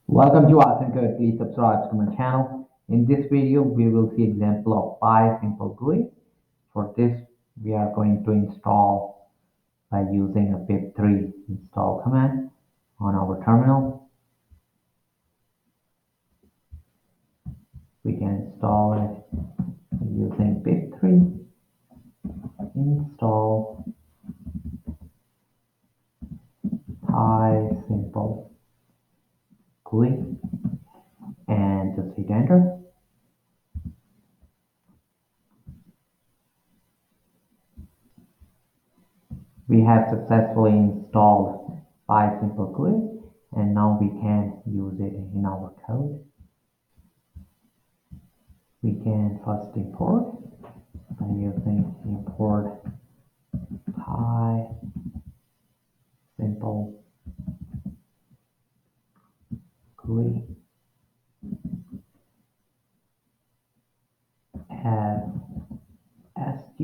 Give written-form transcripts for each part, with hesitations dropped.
Welcome to Arts and Code. Please subscribe to my channel. In this video, we will see example of PySimpleGUI. For this, we are going to install by using a pip3 install command on our terminal. We can install it using pip3 install PySimpleGUI and just hit enter. We have successfully installed PySimpleGUI and now we can use it in our code. We can first import by using import PySimpleGUI as SG.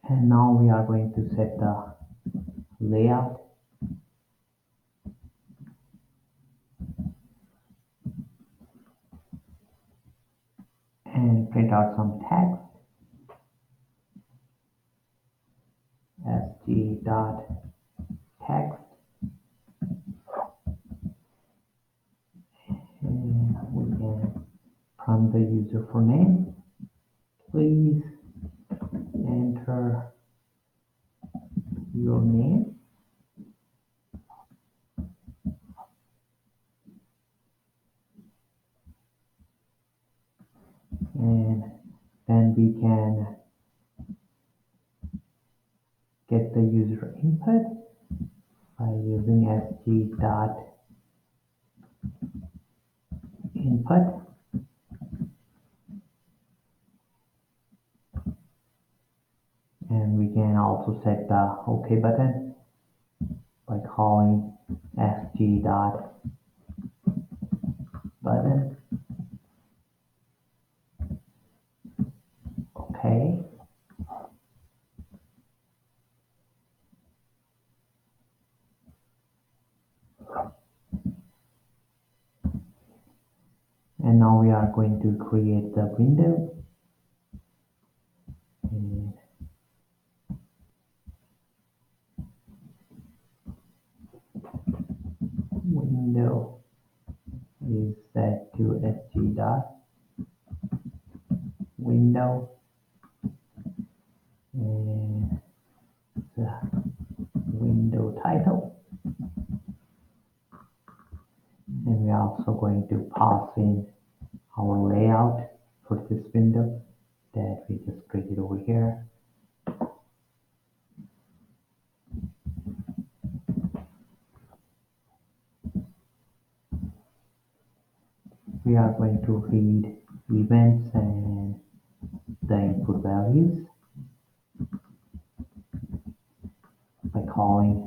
And now we are going to set the layout and print out some text. sg.text, and we can prompt the user for name. Please enter your name. And then we can get the user input by using sg.input. And we can also set the OK button by calling sg.button. OK. And now we are going to create the window. And window is set to sg.window, and the window title. And we are also going to pass in our layout for this window that we just created over here. We are going to read events and the input values by calling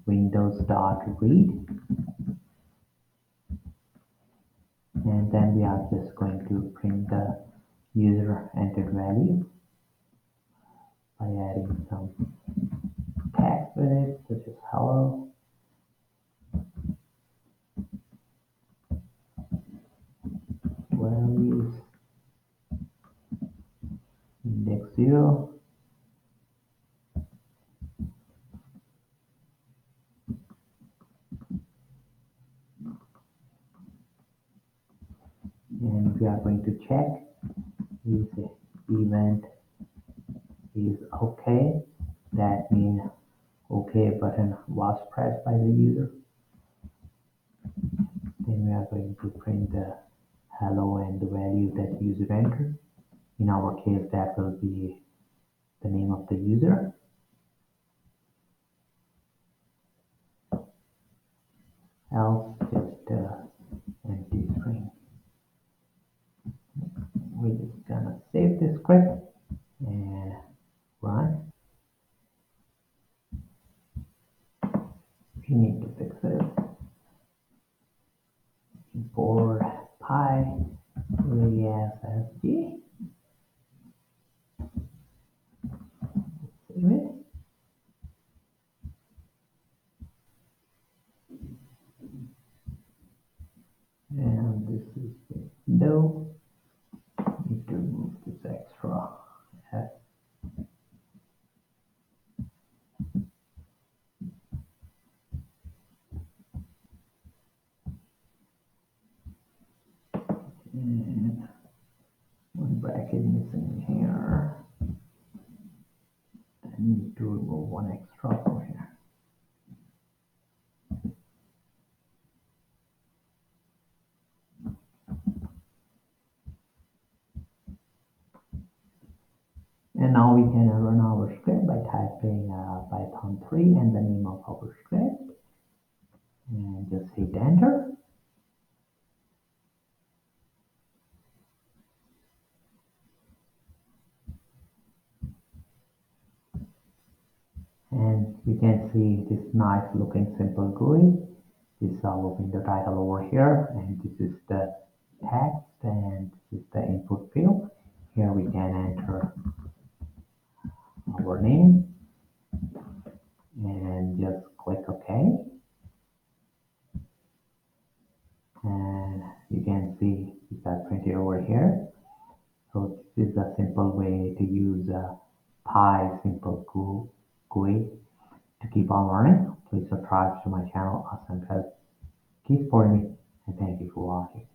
windows.read. And then we are just going to print the user entered value by adding some text with it, such as hello. Values index 0. And we are going to check if the event is OK. That means OK button was pressed by the user. Then we are going to print the hello and the value that the user entered. In our case, that will be the name of the user. Else just empty string. We're just gonna save this script and run we need to fix it. Import PySimpleGUI. Save it. And this is the window. Need to remove this extra F. And one bracket missing here. I need to remove one extra from here. And now we can run our script by typing Python 3 and the name of our script. And just hit enter. And we can see this nice looking simple GUI. This is our window title over here, and this is the text, and this is the input field. Here we can enter our name and just click OK. And you can see that printed over here. So this is a simple way to use PySimpleGUI to keep on learning. Please subscribe to my channel. Awesome. Keep supporting me, and thank you for watching.